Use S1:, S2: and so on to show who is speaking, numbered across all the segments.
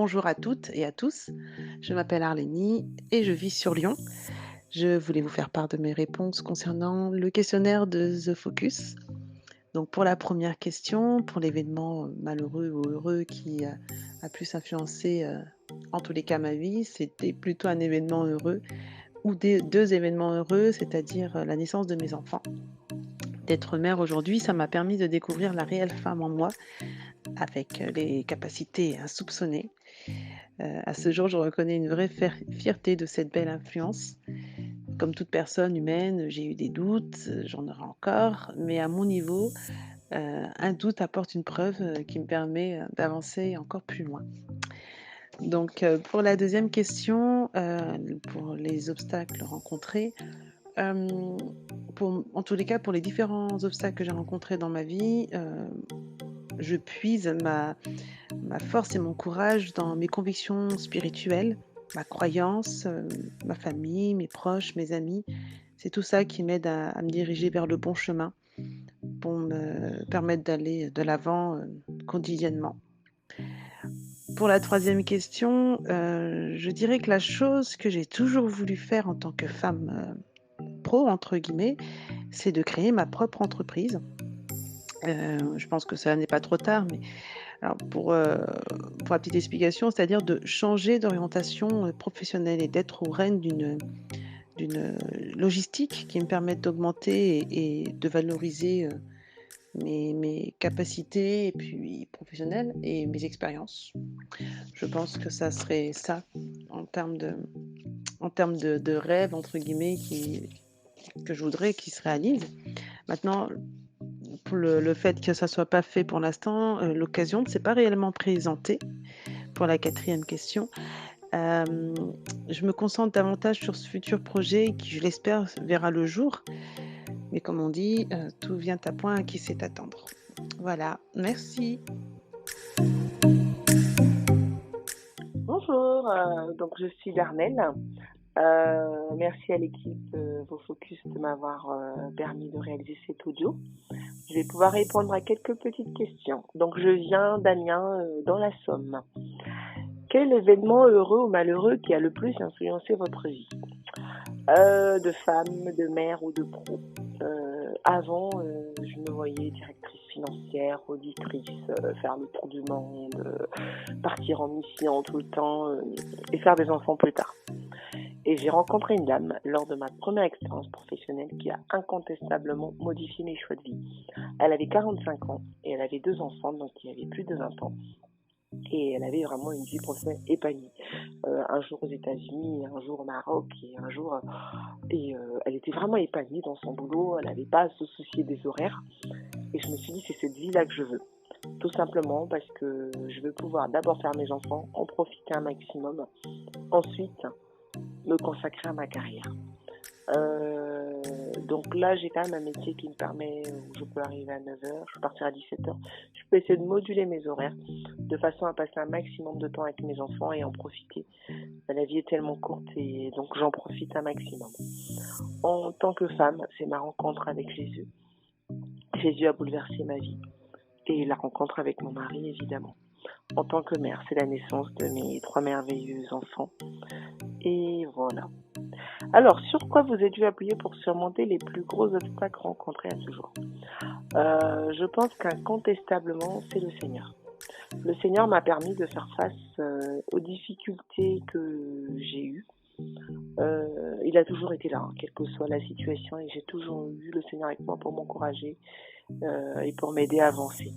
S1: Bonjour à toutes et à tous. Je m'appelle Arlénie et je vis sur Lyon. Je voulais vous faire part de mes réponses concernant le questionnaire de The Focus. Donc pour la première question, pour l'événement malheureux ou heureux qui a pu s'influencer en tous les cas ma vie, c'était plutôt un événement heureux ou deux événements heureux, c'est-à-dire la naissance de mes enfants. D'être mère aujourd'hui, ça m'a permis de découvrir la réelle femme en moi avec les capacités insoupçonnées. À ce jour, je reconnais une vraie fierté de cette belle influence. Comme toute personne humaine, j'ai eu des doutes, j'en aurai encore, mais à mon niveau, un doute apporte une preuve, qui me permet, d'avancer encore plus loin. Donc, pour la deuxième question, pour les obstacles rencontrés, hem, en tous les cas, pour les différents obstacles que j'ai rencontrés dans ma vie, je puise ma force et mon courage dans mes convictions spirituelles, ma croyance, ma famille, mes proches, mes amis. C'est tout ça qui m'aide à me diriger vers le bon chemin pour me permettre d'aller de l'avant, quotidiennement. Pour la troisième question, je dirais que la chose que j'ai toujours voulu faire en tant que femme, «pro» entre guillemets, c'est de créer ma propre entreprise. Je pense que ça n'est pas trop tard, mais alors pour la petite explication, c'est-à-dire de changer d'orientation, professionnelle et d'être aux rênes d'une logistique qui me permette d'augmenter et de valoriser, mes capacités et puis professionnelles et mes expériences. Je pense que ça serait ça en termes de en termes de «rêve» entre guillemets que je voudrais qui se réalise. Maintenant, pour le fait que ça soit pas fait pour l'instant, l'occasion ne s'est pas réellement présentée. Pour la quatrième question, hem, je me concentre davantage sur ce futur projet qui, je l'espère, verra le jour. Mais comme on dit, tout vient à point qui sait attendre. Voilà, merci.
S2: Bonjour, donc je suis Darnelle. Merci à l'équipe Vos Focus de m'avoir permis de réaliser cet audio. Je vais pouvoir répondre à quelques petites questions. Donc je viens d'Amiens, dans la Somme. Quel événement heureux ou malheureux qui a le plus influencé votre vie? De femme, de mère ou de pro? Avant, je me voyais directrice financière, auditrice, faire le tour du monde, partir en mission tout le temps et faire des enfants plus tard. Et j'ai rencontré une dame lors de ma première expérience professionnelle qui a incontestablement modifié mes choix de vie. Elle avait 45 ans et elle avait 2 enfants, donc il y avait plus de 20 ans. Et elle avait vraiment une vie professionnelle épanouie. Un jour aux États-Unis, un jour au Maroc et un jour... elle était vraiment épanouie dans son boulot, elle n'avait pas à se soucier des horaires. Et je me suis dit, c'est cette vie-là que je veux. Tout simplement parce que je veux pouvoir d'abord faire mes enfants, en profiter un maximum. Ensuite, me consacrer à ma carrière. Donc là, j'ai quand même un métier qui me permet, où je peux arriver à 9h, je peux partir à 17h. Je peux essayer de moduler mes horaires de façon à passer un maximum de temps avec mes enfants et en profiter. La vie est tellement courte et donc j'en profite un maximum. En tant que femme, c'est ma rencontre avec Jésus. Jésus a bouleversé ma vie et la rencontre avec mon mari, évidemment. En tant que mère, c'est la naissance de mes 3 merveilleux enfants. Et voilà. Alors, sur quoi vous êtes dû appuyer pour surmonter les plus gros obstacles rencontrés à ce jour? Je pense qu'incontestablement, c'est le Seigneur. Le Seigneur m'a permis de faire face aux difficultés que j'ai eues. Il a toujours été là, hein, quelle que soit la situation, et j'ai toujours eu le Seigneur avec moi pour m'encourager et pour m'aider à avancer.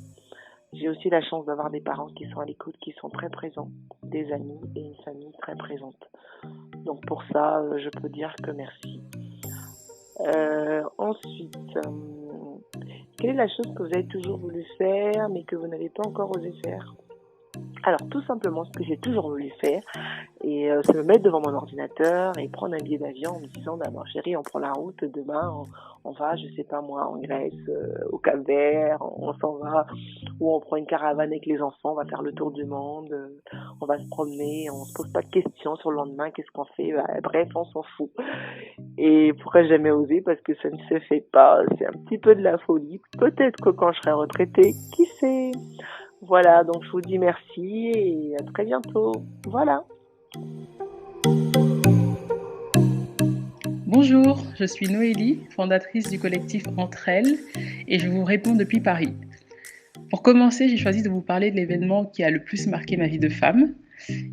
S2: J'ai aussi la chance d'avoir des parents qui sont à l'écoute, qui sont très présents, des amis et une famille très présente. Donc pour ça, je peux dire que merci. Ensuite, quelle est la chose que vous avez toujours voulu faire mais que vous n'avez pas encore osé faire? Alors tout simplement, ce que j'ai toujours voulu faire, et c'est me mettre devant mon ordinateur et prendre un billet d'avion en me disant, bah bon chérie, on prend la route, demain on va, je sais pas moi, en Grèce, au Cap-Vert, on s'en va, ou on prend une caravane avec les enfants, on va faire le tour du monde, on va se promener, on se pose pas de questions sur le lendemain, qu'est-ce qu'on fait, bref, on s'en fout. Et pourquoi jamais oser? Parce que ça ne se fait pas, c'est un petit peu de la folie. Peut-être que quand je serai retraitée, qui sait? Voilà, donc je vous dis merci et à très bientôt. Voilà.
S3: Bonjour, je suis Noélie, fondatrice du collectif Entre elles, et je vous réponds depuis Paris. Pour commencer, j'ai choisi de vous parler de l'événement qui a le plus marqué ma vie de femme.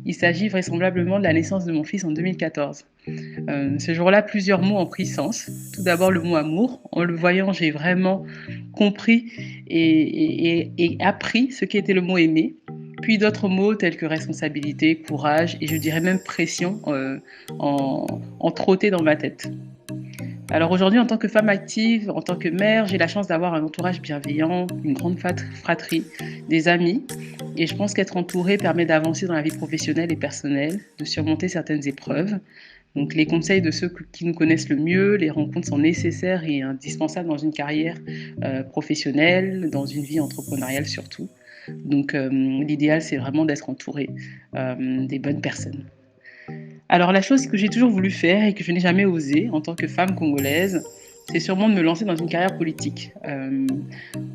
S3: Il s'agit vraisemblablement de la naissance de mon fils en 2014. Ce jour-là, plusieurs mots ont pris sens. Tout d'abord, le mot amour. En le voyant, j'ai vraiment compris et appris ce qu'était le mot aimer. Puis d'autres mots tels que responsabilité, courage et je dirais même pression ont trotté dans ma tête. Alors aujourd'hui, en tant que femme active, en tant que mère, j'ai la chance d'avoir un entourage bienveillant, une grande fratrie, des amis. Et je pense qu'être entourée permet d'avancer dans la vie professionnelle et personnelle, de surmonter certaines épreuves. Donc les conseils de ceux qui nous connaissent le mieux, les rencontres sont nécessaires et indispensables dans une carrière professionnelle, dans une vie entrepreneuriale surtout. Donc l'idéal, c'est vraiment d'être entouré des bonnes personnes. Alors la chose que j'ai toujours voulu faire et que je n'ai jamais osé en tant que femme congolaise, c'est sûrement de me lancer dans une carrière politique.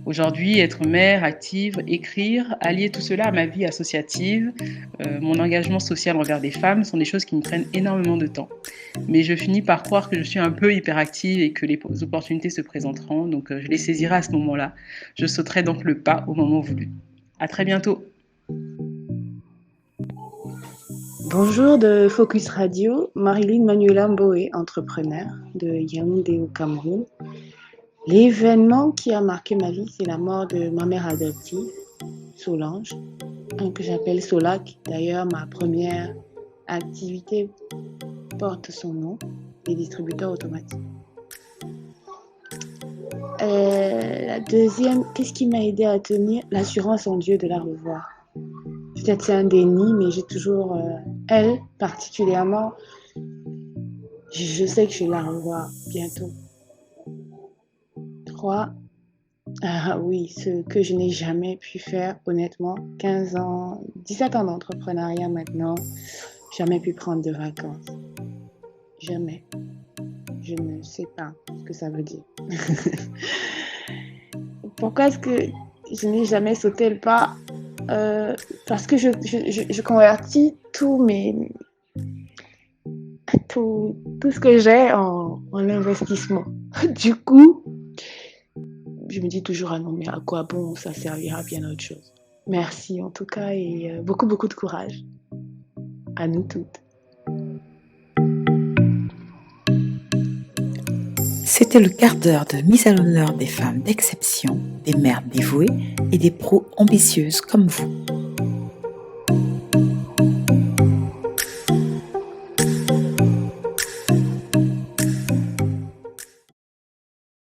S3: Aujourd'hui, être mère, active, écrire, allier tout cela à ma vie associative, mon engagement social envers les femmes sont des choses qui me prennent énormément de temps. Mais je finis par croire que je suis un peu hyperactive et que les opportunités se présenteront, donc je les saisirai à ce moment-là. Je sauterai donc le pas au moment voulu. À très bientôt.
S4: Bonjour de Focus Radio, Marilyn Manuela Mboé, entrepreneur de Yaoundé au Cameroun. L'événement qui a marqué ma vie, c'est la mort de ma mère adoptive, Solange, que j'appelle Solac. D'ailleurs, ma première activité porte son nom, les distributeurs automatiques. La deuxième, qu'est-ce qui m'a aidé à tenir? L'assurance en Dieu de la revoir. Peut-être c'est un déni, mais j'ai toujours, elle particulièrement, je sais que je vais la revoir bientôt. 3, ah oui, ce que je n'ai jamais pu faire, honnêtement, 15 ans, 17 ans d'entrepreneuriat maintenant, jamais pu prendre de vacances. Jamais. Je ne sais pas ce que ça veut dire. Pourquoi est-ce que je n'ai jamais sauté le pas? Parce que je convertis tout ce que j'ai en investissement. Du coup, je me dis toujours, ah non, mais à quoi bon, ça servira bien à autre chose. Merci en tout cas et beaucoup, beaucoup de courage. À nous toutes.
S5: C'était le quart d'heure de mise à l'honneur des femmes d'exception, des mères dévouées et des pros ambitieuses comme vous.